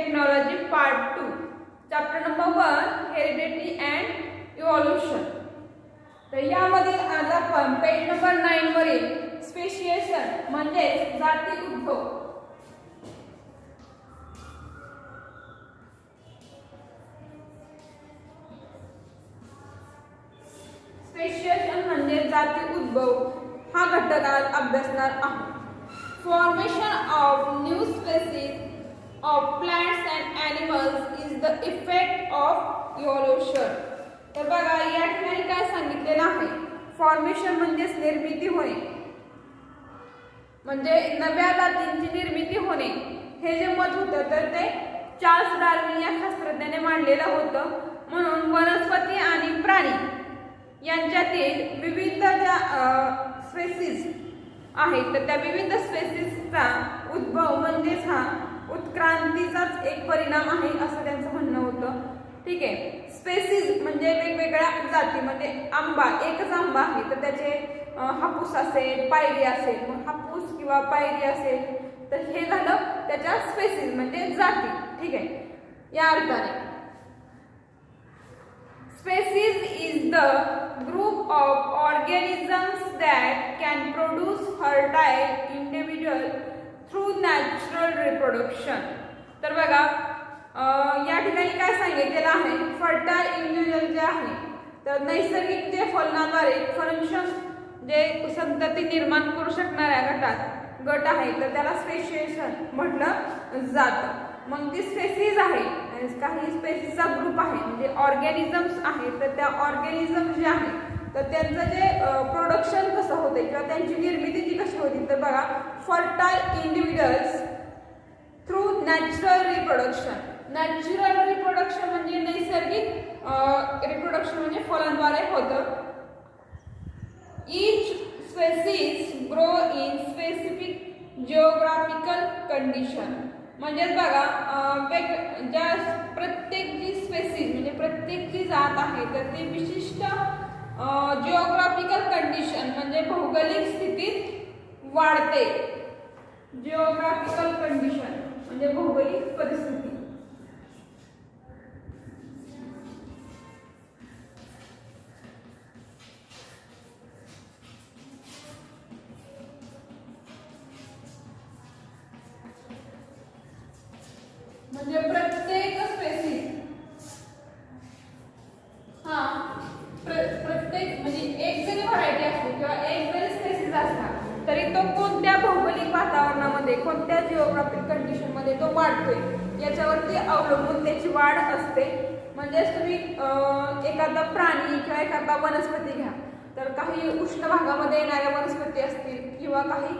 Technology part 2 chapter number 1 heredity and evolution. तर यामध्ये आज आपण पेज नंबर 9 वरील स्पेशिएशन म्हणजे जाती उद्भव स्पेशिएशन म्हणजे जाती उद्भव हा घटक आज अभ्यासणार आहोत। Formation of new species of plants and animals is the effect of evolution। तर बघा या ठिकाणी काय सांगितलेलं आहे, फॉर्मेशन म्हणजे निर्मिती होणे, म्हणजे नव्या जातींची निर्मिती होणे। हे जे मत होतं तर ते चार्ल्स डार्विन या शास्त्रज्ञाने मांडलेलं होतं। म्हणून वनस्पती आणि प्राणी यांच्यातील विविध ज्या स्पेसीज आहेत तर त्या विविध स्पेसीजचा उद्भव म्हणजेच हा उत्क्रांतीचाच एक परिणाम आहे असं त्यांचं म्हणणं होतं। ठीक आहे, स्पेसीज म्हणजे वेगवेगळ्या जाती, म्हणजे आंबा एकच आंबा आहे तर त्याचे हापूस असेल, पायरी असेल, मग हापूस किंवा पायरी असेल तर हे झालं त्याच्या स्पेसीज म्हणजे जाती। ठीक आहे, या अर्थाने species is the group of organisms that can produce fertile individual through natural reproduction. तर बघा या ठिकाणी काय सांगितलेलं आहे, फर्टाईल इंडिव्हिज्युअल जे आहे तर नैसर्गिक जे फलनाद्वारे फलनक्षम जे संतती निर्माण करू शकणाऱ्या गट आहे तर त्याला स्पेशिएशन म्हटलं जातं। मग ती स्पेसीज आहे, काही स्पेसीजचा ग्रुप आहे म्हणजे ऑर्गॅनिझम्स आहे तर त्या ऑर्गॅनिझम जे आहे तर त्यांचं जे प्रोडक्शन कसं होते किंवा त्यांची निर्मिती जी कशी होती तर बघा fertile individuals through natural reproduction. Natural reproduction म्हणजे नैसर्गिक रिप्रोडक्शन म्हणजे फलांद्वारे होतं। Each species grow in specific geographical condition, म्हणजे बघा ज्या प्रत्येक जी स्पेसीज म्हणजे प्रत्येक जी जात आहे तर ती विशिष्ट जिओग्राफिकल कंडिशन म्हणजे भौगोलिक स्थितीत वाढते। जिओग्राफिकल कंडिशन म्हणजे भौगोलिक परिस्थिती। म्हणजे प्रत्येक स्पेसीज प्रत्येक म्हणजे एक जरी व्हरायटी असली किंवा एक जरी स्पेसीज असला तरी तो कोणत्या भौगोलिक वातावरणामध्ये कोणत्या जिओग्राफिक कंडिशन मध्ये तो वाढतोय याच्यावरती अवलंबून त्याची वाढ असते। म्हणजेच तुम्ही एखादा प्राणी किंवा एखादा वनस्पती घ्या तर काही उष्ण भागामध्ये येणाऱ्या वनस्पती असतील किंवा काही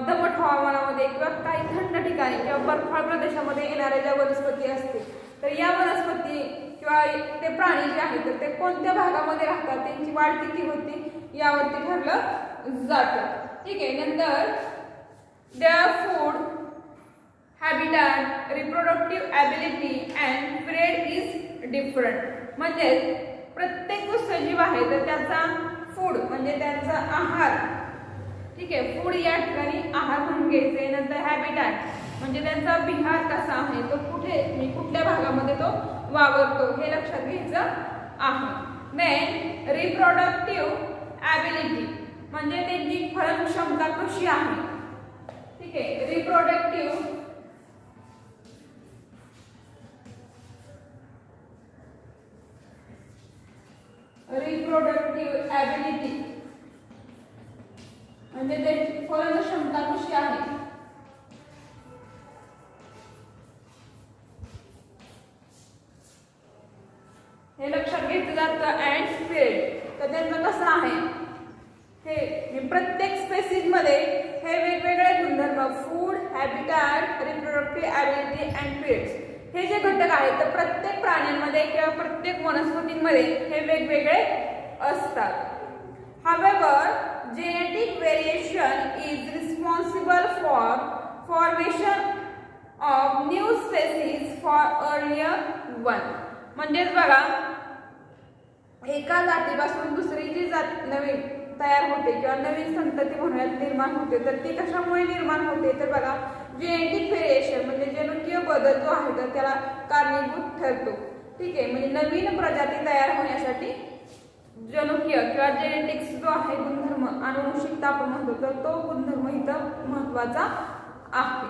दमट हवामानामध्ये किंवा काही थंड ठिकाणी किंवा बर्फाळ प्रदेशामध्ये येणाऱ्या ज्या वनस्पती असतील तर या वनस्पती किंवा ते प्राणी जे आहेत तर ते कोणत्या भागामध्ये राहतात त्यांची वाढ किती होती यावरती ठरलं जातं। ठीक आहे, नंतर their food habitat reproductive ability and period is different. म्हणजे प्रत्येक जो सजीव आहे तर त्याचा फूड म्हणजे त्यांचा आहार, ठीक आहे, फूड या ठिकाणी आहार म्हणून घ्यायचे। नंतर हॅबिटॅट म्हणजे त्यांचा विहार कसा आहे, तो कुठे म्हणजे कुठल्या भागामध्ये तो वावरतो हे लक्षात घ्यायचं आहे। देन रिप्रोडक्टिव्ह ॲबिलिटी म्हणजे त्यांची फलन क्षमता कशी आहे। ठीक आहे, रिप्रोडक्टिव्ह ॲबिलिटी म्हणजे त्यांची फलन क्षमता कशी आहे। हे लक्षात घेतलं जातं। अँड पिरियड तर त्यांचं कसं आहे हे प्रत्येक स्पेसीज मध्ये हे वेगवेगळे गुणधर्म food habitat reproductive ability and periods हे जे घटक आहेत तर प्रत्येक प्राण्यांमध्ये किंवा प्रत्येक वनस्पतींमध्ये हे वेगवेगळे असतात। However, genetic variation is responsible for formation of new species for earlier one। म्हणजेच बघा एका जातीपासून दुसरी जी जात नवीन तयार होते किंवा नवीन संतती म्हणूयात निर्माण होते तर ती कशामुळे निर्माण होते तर बघा जेनेटिक व्हेरिएशन म्हणजे जनुकीय बदल जो आहे तर त्याला कारणीभूत ठरतो. ठीक आहे, म्हणजे नवीन प्रजाती तयार होण्यासाठी जनुकीय किंवा जेनेटिक्स जो आहे गुणधर्म, आनुवंशिकता आपण म्हणतो, तर तो गुणधर्म इथं महत्वाचा आहे.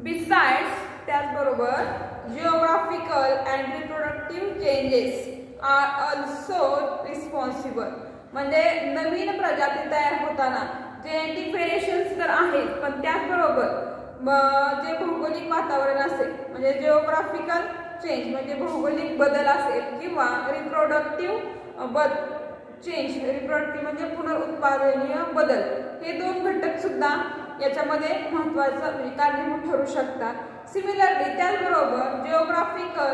बिसाइड्स त्याचबरोबर geographical and reproductive changes are also responsible. म्हणजे नवीन प्रजाती तयार होताना जेनेटिक व्हेरिएशन्स तर आहेत, पण त्याचबरोबर जे भौगोलिक वातावरण असेल म्हणजे जिओग्राफिकल चेंज म्हणजे भौगोलिक बदल असेल किंवा रिप्रोडक्टिव्ह चेंज, रिप्रोडक्टिव्ह म्हणजे पुनरुत्पादनीय बदल, हे दोन घटक सुद्धा याच्यामध्ये महत्त्वाचं म्हणजे कारणीभूत ठरू शकतात. सिमिलरली त्याचबरोबर geographical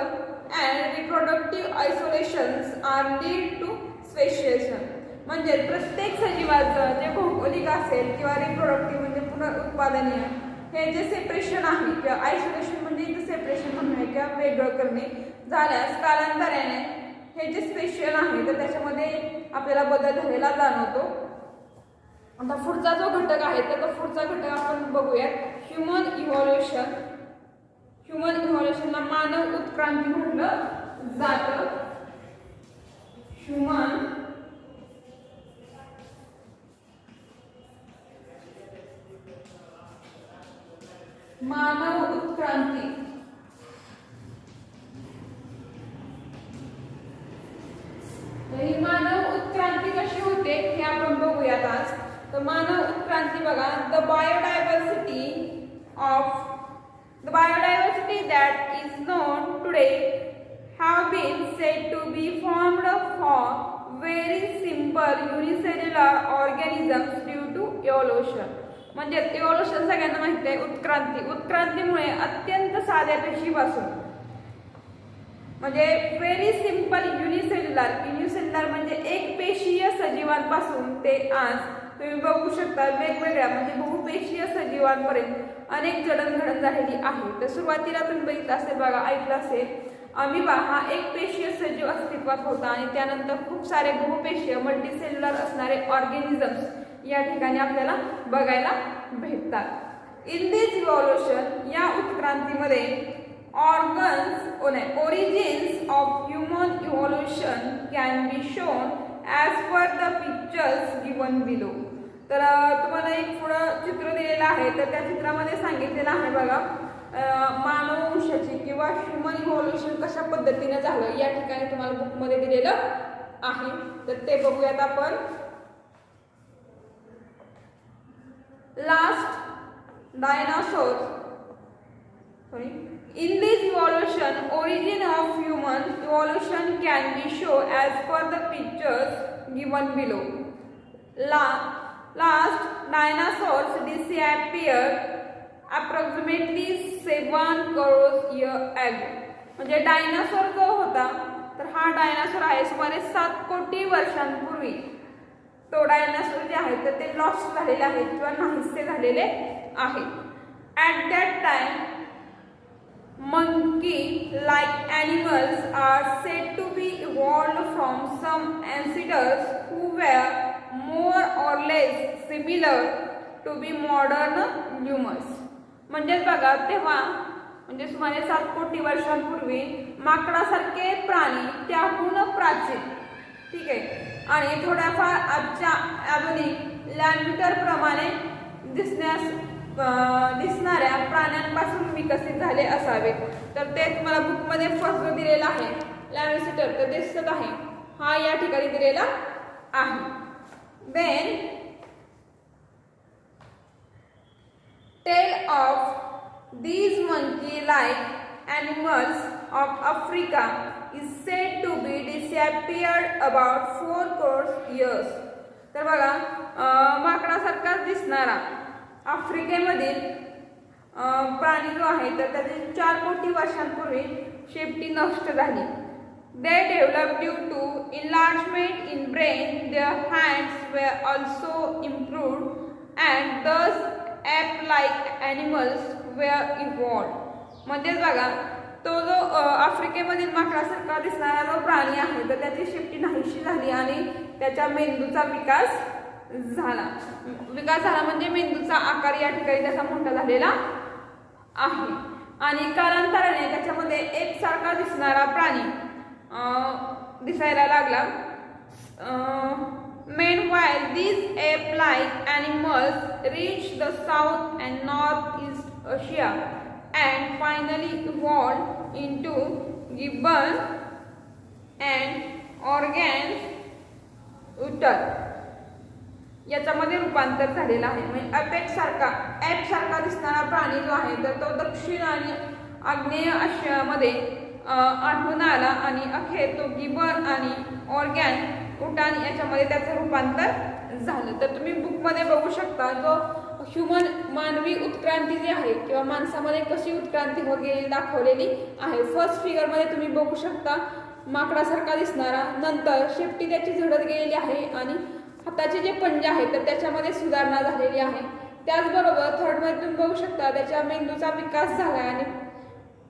and reproductive isolations are lead to speciation. म्हणजे प्रत्येक सजीवाचं जे भौगोलिक असेल किंवा रिप्रोडक्टिव्ह म्हणजे पुनरुत्पादनीय हे जे सेपरेशन आहे किंवा आयसोलेशन म्हणजे इथं सेपरेशन म्हणणे किंवा वेगळं करणे झाल्यास कालांतराने हे जे स्पेशल आहे तर त्याच्यामध्ये आपल्याला बदल झालेला जाणवतो. आता पुढचा जो घटक आहे तर तो पुढचा घटक आपण बघूयात, ह्युमन इव्हॉल्युशन. ह्युमन इव्हॉल्युशनला मानव उत्क्रांती म्हटलं जातं. ह्युमन मानव उत्क्रांती. ही मानव उत्क्रांती कशी होते हे आपण बघूयात आज. तर मानव उत्क्रांती बघा, the biodiversity that is non today have been said to be formed for very simple unicellular organisms due to evolution. म्हणजे evolution सगळ्यांना माहिती आहे. उत्क्रांतीमुळे अत्यंत साध्या पेशीपासून म्हणजे व्हेरी सिंपल युनिसेल्युलर म्हणजे एक पेशीय सजीवांपासून ते आज तुम्ही बघू शकता वेगवेगळ्या म्हणजे बहुपेशीय सजीवांपर्यंत अनेक जडणघडण झालेली आहे. तर सुरुवातीला तुम्ही बघितलं असेल बघा, ऐकलं असेल, अमिबा हा एक पेशीय सजीव अस्तित्वात होता आणि त्यानंतर खूप सारे बहुपेशीय मल्टीसेल्युलर असणारे ऑर्गॅनिझम्स या ठिकाणी आपल्याला बघायला भेटतात. इन दिस इव्हॉल्युशन या उत्क्रांतीमध्ये origins of human evolution can be shown as per the pictures given below. तर तुम्हाला एक पुढं चित्र दिलेलं आहे तर त्या चित्रामध्ये सांगितलेलं आहे बघा मानव वंशाची किंवा ह्युमन इव्हॉल्युशन कशा पद्धतीने झालं या ठिकाणी तुम्हाला बुकमध्ये दिलेलं आहे. तर ते बघूयात आपण. Last dinosaur In this evolution, origin of human evolution can be shown as per the pictures given below. Last dinosaurs disappeared approximately 7 crores years ago. म्हणजे डायनासोर जो होता तर हा डायनासोर आहे सुमारे 7 कोटी वर्षांपूर्वी. तो डायनासोर जे आहे तर ते लॉस्ट झालेले आहेत किंवा नाहीसे झालेले आहेत. At that time monkey-like animals are said to be evolved from some ancestors who were more or less similar to be modern humans. म्हणजे बघा तेव्हा म्हणजे सुमारे 7 कोटी वर्षांपूर्वी माकडासारखे प्राणी त्याहून प्राचीन, ठीक आहे, आणि थोड्याफार आजच्या आधुनिक लॅम्बिटर प्रमाणे दिसणाऱ्या प्राण्यांपासून विकसित झाले असावे. तर ते तुम्हाला बुकमध्ये फर्स्ट जो दिलेला आहे लॅम्बिटर तर दिसत आहे हा या ठिकाणी दिलेला आहे. Then tail of these monkey-like animals of Africa is said to be disappeared about 4 crores years. तर बघा माकडासारखाच दिसणारा आफ्रिकेमधील प्राणी जो आहे तर त्याची 4 कोटी वर्षांपूर्वी शेपटी नष्ट झाली. They developed due to enlargement in brain. Their hands were also improved and thus ape-like animals were evolved. म्हणजे बघा तो जो आफ्रिकेमधील माकडासारखा दिसणारा जो प्राणी आहे तर त्याची शेपटी नाहीशी झाली आणि त्याच्या मेंदूचा विकास झाला. विकास झाला म्हणजे मेंदूचा आकार या ठिकाणी त्याचा मोठा झालेला आहे. आणि कालांतराने त्याच्यामध्ये एकसारखा दिसणारा प्राणी दिसायला लागला. Meanwhile, these ape-like animals reached the South and Northeast Asia and finally evolved into gibbon and orangutan. याच्यामध्ये रूपांतर झालेलं आहे. म्हणजे ॲप सारखा दिसणारा प्राणी जो आहे तर तो दक्षिण आणि आग्नेय आशियामध्ये आढळून आला आणि अखेर तो गिबन आणि ऑर्गॅन उटान याच्यामध्ये त्याचं रूपांतर झालं. तर तुम्ही बुकमध्ये बघू शकता जो मानवी उत्क्रांती जी आहे किंवा माणसामध्ये कशी उत्क्रांती वगैरे दाखवलेली आहे. फर्स्ट फिगरमध्ये तुम्ही बघू शकता माकडासारखा दिसणारा, नंतर शेपटी त्याची झडत गेलेली आहे आणि हाताचे जे पंजे आहेत तर त्याच्यामध्ये सुधारणा झालेली आहे. त्याचबरोबर थर्डमध्ये तुम्ही बघू शकता त्याच्या मेंदूचा विकास झाला आणि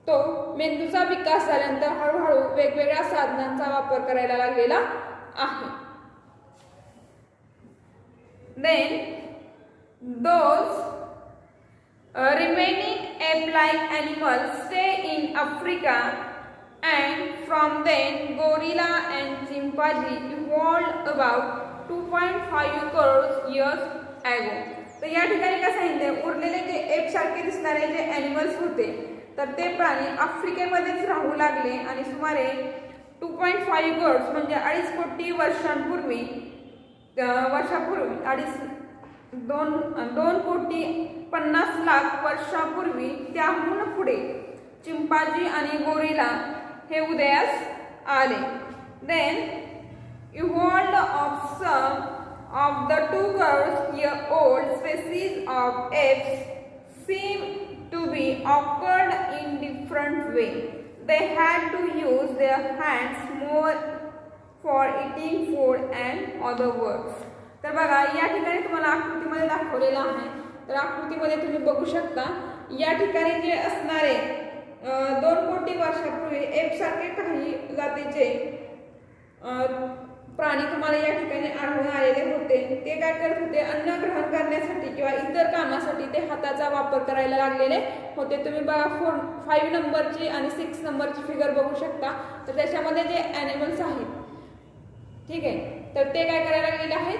तो मेंदूचा विकास झाल्यानंतर हळूहळू वेगवेगळ्या साधनांचा वापर करायला लागलेला आहे. Then those remaining ape-like animals stay in Africa and from then gorilla and chimpanzee evolved about 2.5 crores years ago. तर या ठिकाणी काय सांगितले, उरलेले जे एप सारखे दिसणारे जे ॲनिमल्स होते तर ते प्राणी आफ्रिकेमध्येच राहू लागले आणि सुमारे 2.5 करोड म्हणजे 2.5 कोटी वर्षांपूर्वी 2 कोटी 50 लाख वर्षापूर्वी त्याहून पुढे चिंपांझी आणि गोरिला हे उदयास आले. Then evolved of some of the 2 crores year old species of apes seem to be occurred in different way. They had to use their hands more for eating food and other works. तर बघा या ठिकाणी तुम्हाला आकृतीमध्ये दाखवलेलं आहे. तर आकृतीमध्ये तुम्ही बघू शकता या ठिकाणी जे असणारे 2 कोटी वर्षापूर्वी एपसारखे काही जातीचे प्राणी तुम्हाला या ठिकाणी आढळून आलेले होते. ते काय करत होते, अन्न ग्रहण करण्यासाठी किंवा इतर कामासाठी ते हाताचा वापर करायला लागलेले होते. तुम्ही बघा 5 नंबरची आणि 6 नंबरची फिगर बघू शकता. तर त्याच्यामध्ये जे ॲनिमल्स आहेत ठीक आहे तर ते काय करायला लागलेले आहेत,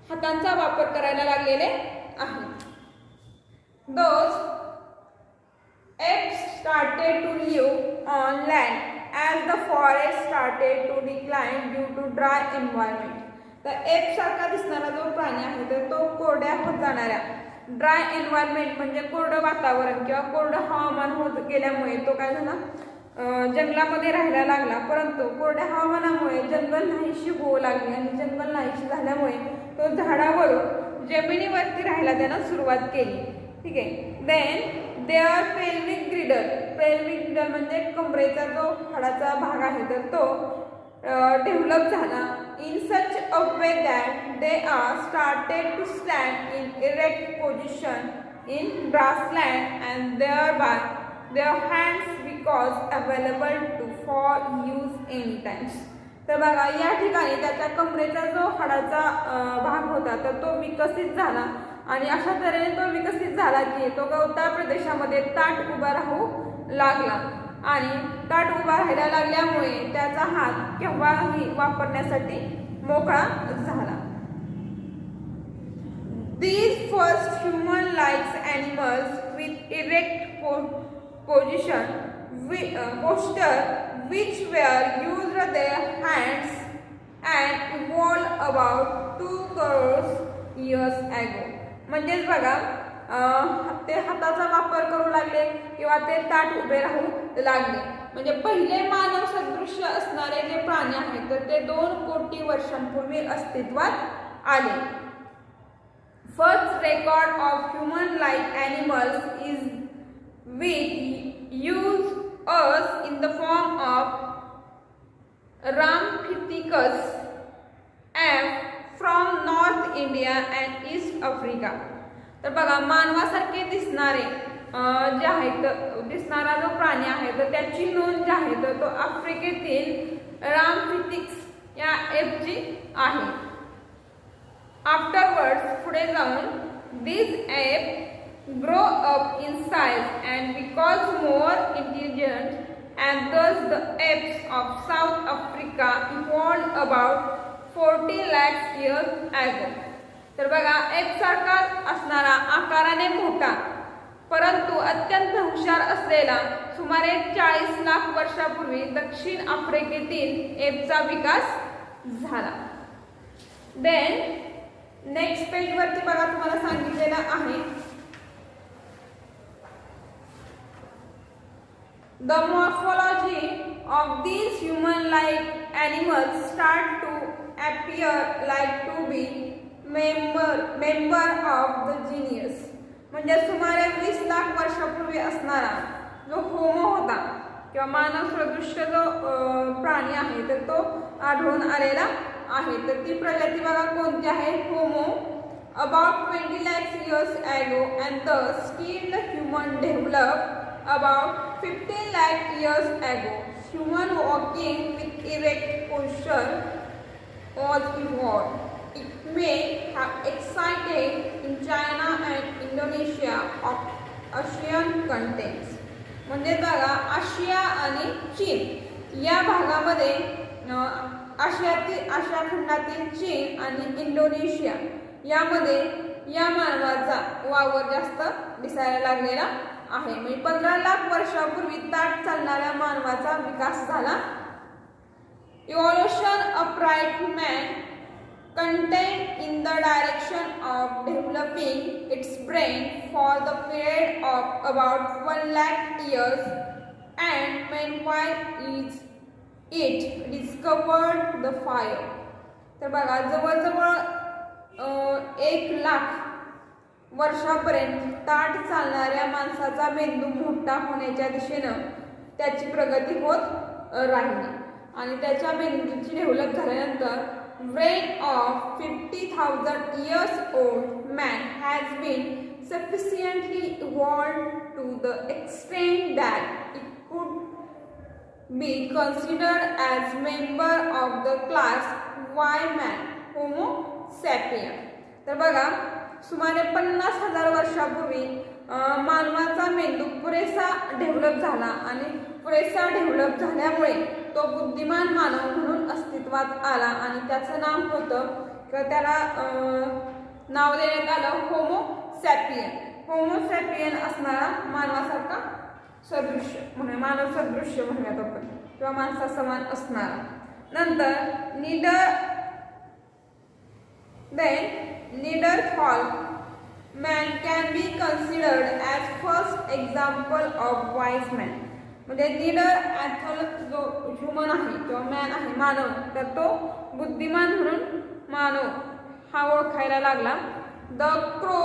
हातांचा वापर करायला लागलेले आहेत. Those apes started to live on land as the forest started to decline due to dry environment. तर एप सारखा दिसणारा जो प्राणी आहे तर तो कोरड्या होत जाणाऱ्या ड्राय एन्व्हायरमेंट म्हणजे कोरडं वातावरण किंवा कोरडं हवामान होत गेल्यामुळे तो काय झाला जंगलामध्ये राहायला लागला. परंतु कोरड्या हवामानामुळे जंगल नाहीशी होऊ लागली आणि जंगल नाहीशी झाल्यामुळे तो झाडावरून जमिनीवरती राहायला त्यानं सुरुवात केली. ठीक आहे. देन देअर पेल्विक ग्रिडल म्हणजे कमरेचा जो हाडाचा भाग आहे तर तो डेव्हलप झाला in such a way that they are started to stand in erect position in grassland and thereby their hands because available to for use any times. तर बघा या ठिकाणी त्याच्या कमरेचा जो हाडाचा भाग होता तर तो विकसित झाला आणि अशा तऱ्हेने तो विकसित झाला की तो गवताळ प्रदेशामध्ये ताठ उभा राहू लागला आणि ताठ उभा राहायला लागल्यामुळे त्याचा हात केव्हाही वापरण्यासाठी मोकळा झाला. These first human-like animals with erect posture which were used their hands and evolved about 2 crores years ago. म्हणजेच बघा ते हाताचा वापर करू लागले किंवा ते ताठ उभे राहू लागले. म्हणजे पहिले मानव सदृश्य असणारे जे प्राणी आहेत तर ते 2 कोटी वर्षांपूर्वी अस्तित्वात आले. First record of human like animals is which use as in the form of Ramapithecus ape from north India and east Africa. तर बघा मानवासारखे दिसणारे जे आहेत दिसणारा जो प्राणी आहे तर त्याची नोंद जी आहे तर तो आफ्रिकेतील रामफिथिकस या एपची आहे. Afterwards, पुढे जाऊन, these apes grow up in size and because more intelligent, and thus the apes of South Africa evolved about 40 lakhs years ago. तर बघा, एप सारखा असणारा, आकाराने मोठा परंतु अत्यंत हुशार असलेला सुमारे 40 लाख वर्षापूर्वी दक्षिण आफ्रिकेतील एपचा विकास झाला. देन नेक्स्ट पेज वरती बघा, तुम्हाला सांगितलेलं आहे the morphology of these human-like animals start to appear like to be member of the genus. म्हणजे सुमारे 20 लाख वर्षापूर्वी असणारा जो होमो होता किंवा मानव सदृश्य जो प्राणी आहे तर तो आढळून आलेला आहे. तर ती प्रजाती बघा कोणती आहे, homo. About 20 lakhs years ago and the skilled human developed about 15 lakh years ago. Human walking with erect posture was evolved. It may have existed in China and Indonesia of Asian continents. म्हणजे बघा, आशिया आणि चीन या भागामध्ये आशिया खंडातील चीन आणि Indonesia यामध्ये या मानवाचा वावर जास्त दिसायला लागलेला आहे. म्हणजे 15 लाख वर्षापूर्वी ताठ चालणाऱ्या मानवाचा विकास झाला. Evolution upright man contained in the direction of developing its brain for the period of about 1 lakh years, and meanwhile it discovered the fire. तर बघा, जवळजवळ 1 लाख वर्षापर्यंत ताठ चालणाऱ्या माणसाचा मेंदू मोठा होण्याच्या दिशेनं त्याची प्रगती होत राहिली आणि त्याच्या मेंदूची डेव्हलप झाल्यानंतर brain of 50,000 years old man has been sufficiently evolved to the extent that it could be considered as member of the class Y man, Homo sapien. तर बघा, सुमारे 50,000 वर्षापूर्वी मानवाचा मेंदू पुरेसा डेव्हलप झाला आणि पुरेसा डेव्हलप झाल्यामुळे तो बुद्धिमान मानव म्हणून अस्तित्वात आला आणि त्याचं नाव होतं किंवा त्याला नाव देण्यात आलं होमो सॅपियन. होमो सॅपियन असणारा मानवासारखा सदृश्य म्हणून, मानव सदृश्य म्हणूयात आपण किंवा माणसा समान असणारा. नंतर निडरथॉल man can be considered as first example of wise man. म्हणजे निडरथॉल जो ह्युमन आहे किंवा मॅन आहे, मानव, तर तो बुद्धिमान म्हणून मानव हा ओळखायला लागला. The crow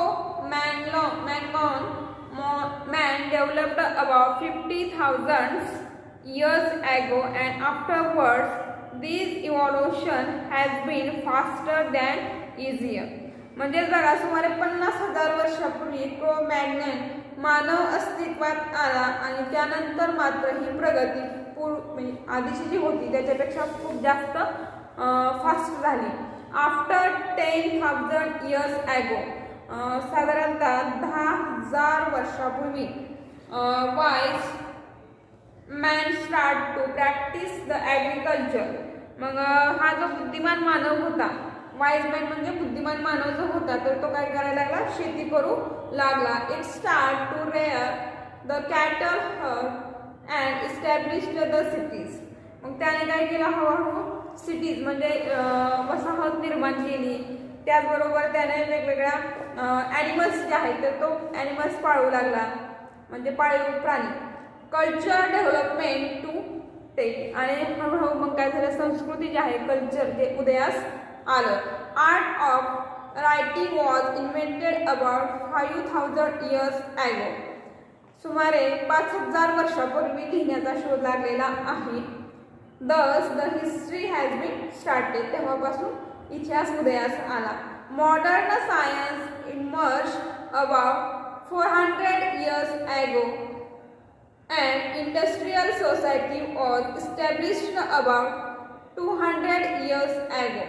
man developed about 50,000 years ago and afterwards this evolution has been faster than easier. म्हणजे जरा सुमारे 50,000 वर्षापूर्वी क्रो मॅग्नन मानव अस्तित्वात आला आणि त्यानंतर मात्र ही प्रगती आधीची जी होती त्याच्यापेक्षा खूप जास्त फास्ट झाली. आफ्टर 10,000 years ago, साधारणतः 10,000 वर्षापूर्वी wise man start to practice the agriculture. मग हा जो बुद्धिमान मानव होता, वाईज मॅन म्हणजे बुद्धिमान मानव जो होता, तर तो काय करायला लागला, शेती करू लागला. It start to rear the cattle and established the cities. मग त्याने काय केलं, हळूहळू सिटीज म्हणजे वसाहत निर्माण केली. त्याचबरोबर त्याने वेगवेगळ्या ॲनिमल्स जे आहेत तर तो ॲनिमल्स पाळू लागला म्हणजे पाळीव प्राणी. कल्चर डेव्हलपमेंट टू टेक आणि हळूहळू मग काय झालं, संस्कृती जी आहे कल्चर जे उदयास आलं. Art of writing was invented about 5,000 years ago. सुमारे 5,000 वर्षापूर्वी लिहिण्याचा शोध लागलेला आहे. Thus the history has been started. तेव्हापासून इतिहास उदयास आला. Modern science emerged about 400 years ago and industrial society was established about 200 years ago.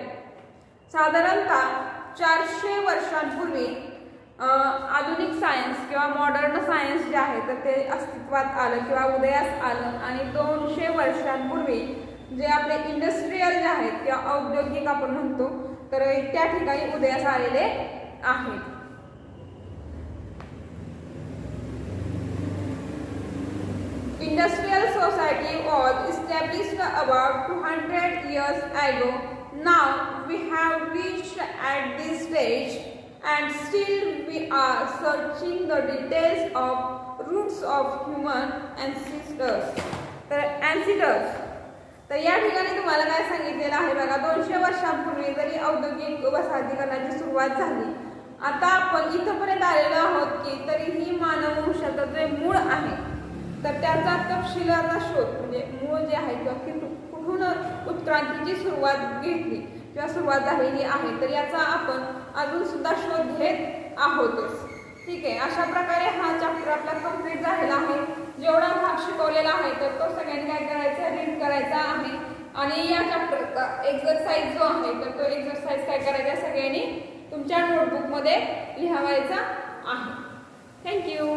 साधारणतः 400 वर्षांपूर्वी आधुनिक सायन्स किंवा मॉडर्न सायन्स जे आहे तर ते अस्तित्वात आलं किंवा उदयास आलं आणि 200 वर्षांपूर्वी जे आपले इंडस्ट्रीयल जे आहेत किंवा औद्योगिक आपण म्हणतो तर त्या ठिकाणी उदयास आलेले आहेत. Industrial society was established about 200 years ago. Now we have reached at this stage and still we are searching the details of roots of human ancestors. तर या ठिकाणी तुम्हाला काय सांगितलेलं आहे बघा, 200 वर्षांपूर्वी जरी औद्योगिक वसाहतीकरणाची सुरुवात झाली, आता आपण इथपर्यंत आलेलो आहोत की तरीही मानव वंशाचं जे मूळ आहे तर त्याचा तपशिलाचा शोध म्हणजे मूळ जे आहे किंवा कुठून उत्क्रांतीची सुरुवात घेतली किंवा सुरुवात झालेली आहे तर याचा आपण अजून सुद्धा शोध घेत आहोतच. ठीक आहे, अशा प्रकारे हा चॅप्टर आपला कंप्लीट झालेला आहे. जेवढा भाग शिकवलेला आहे तर तो सगळ्यांनी काय करायचा, रीड करायचा आहे. आणि या चॅप्टरचा एक्सरसाइज जो आहे तर तो एक्सरसाइज काय करायचा सगळ्यांनी तुमच्या नोटबुकमध्ये लिहावायचा आहे. थँक्यू.